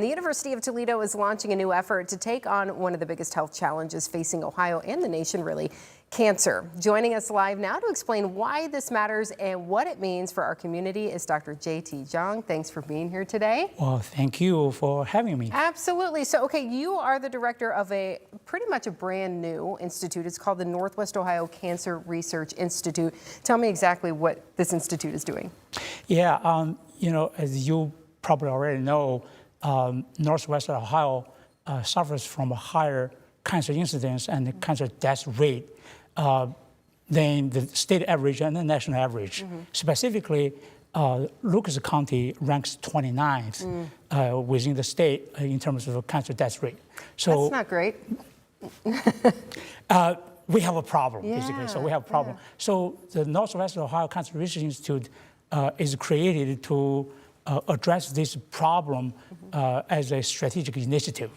The University of Toledo is launching a new effort to take on one of the biggest health challenges facing Ohio and the nation, really, cancer. Joining us live now to explain why this matters and what it means for our community is Dr. Jian-Ting Zhang. Thanks for being here today. Well, thank you for having me. Absolutely. So, okay, you are the director of pretty much a brand new institute. It's called the Northwest Ohio Cancer Research Institute. Tell me exactly what this institute is doing. Yeah, as you probably already know, Northwest Ohio suffers from a higher cancer incidence and cancer death rate than the state average and the national average. Specifically, Lucas County ranks 29th within the state in terms of cancer death rate. So that's not great. We have a problem, basically. So we have a problem. So the Northwest Ohio Cancer Research Institute is created to address this problem as a strategic initiative.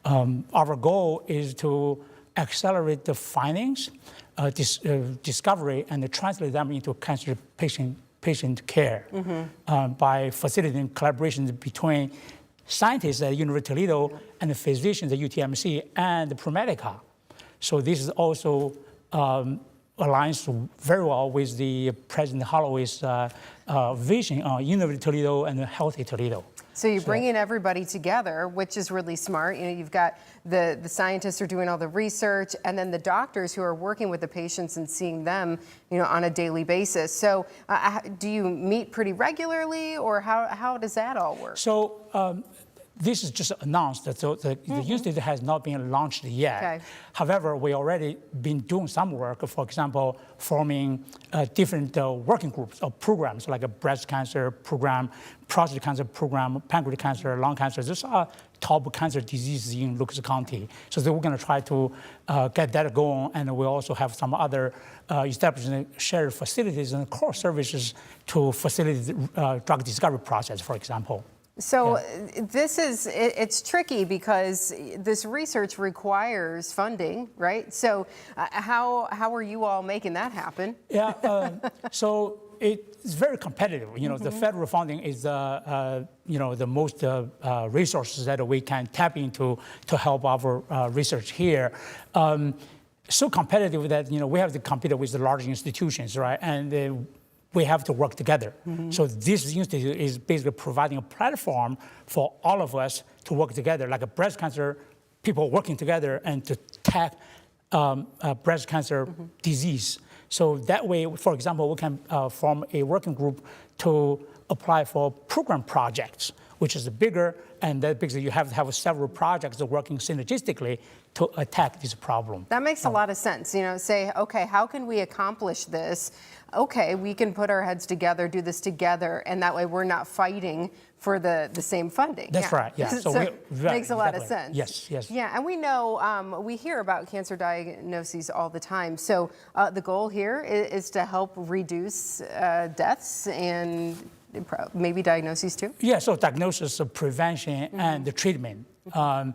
Our goal is to accelerate the findings, discovery, and translate them into cancer patient care by facilitating collaborations between scientists at University of Toledo and the physicians at UTMC and ProMedica. So this is also aligns very well with the President Holloway's vision on University of Toledo and Healthy Toledo. So you're bringing everybody together, which is really smart. You've got the scientists who are doing all the research, and then the doctors who are working with the patients and seeing them, on a daily basis. So do you meet pretty regularly, or how does that all work? So this is just announced, so the institute has not been launched yet. Okay. However, we already been doing some work, for example, forming different working groups or programs like a breast cancer program, prostate cancer program, pancreatic cancer, lung cancer. These are top cancer diseases in Lucas County. So we're going to try to get that going, and we also have some other establishing shared facilities and core services to facilitate the drug discovery process, for example. So it's tricky because this research requires funding, right? So how are you all making that happen? Yeah, so it's very competitive. The federal funding is the most resources that we can tap into to help our research here. So competitive that we have to compete with the large institutions, right? And we have to work together. So this institute is basically providing a platform for all of us to work together, like a breast cancer, people working together and to tackle breast cancer disease. So that way, for example, we can form a working group to apply for program projects, which is bigger, and that because you have to have several projects working synergistically to attack this problem. That makes a lot of sense. Say, okay, how can we accomplish this? Okay, we can put our heads together, do this together, and that way we're not fighting for the same funding. That's right, yeah. So makes a lot of sense. Yes, yes. Yeah, and we know, we hear about cancer diagnoses all the time. So the goal here is to help reduce deaths and maybe diagnoses too? Yeah, so diagnosis, prevention, and the treatment. One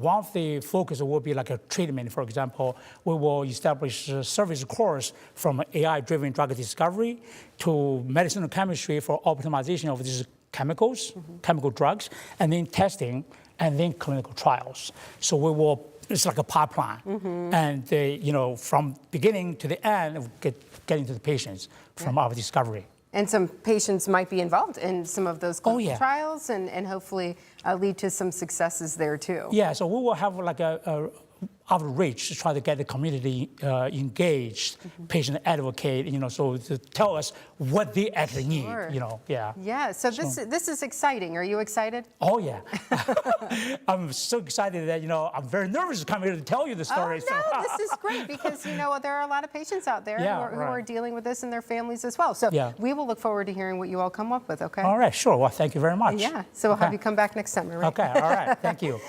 of the focus will be like a treatment. For example, we will establish a service course from AI-driven drug discovery to medicinal chemistry for optimization of these chemicals, chemical drugs, and then testing, and then clinical trials. So we will, it's like a pipeline. And from beginning to the end, getting to the patients from our discovery. And some patients might be involved in some of those clinical trials and hopefully lead to some successes there too. Yeah, so we will have like a outreach to try to get the community engaged, patient advocate, so to tell us what they actually need, yeah. Yeah, so this is exciting. Are you excited? Oh, yeah. I'm so excited that, I'm very nervous to come here to tell you the story. Oh, no, this is great because, there are a lot of patients out there who are dealing with this and their families as well. So we will look forward to hearing what you all come up with, okay? All right, sure. Well, thank you very much. Yeah, so we'll have you come back next summer, right? Okay, all right. Thank you.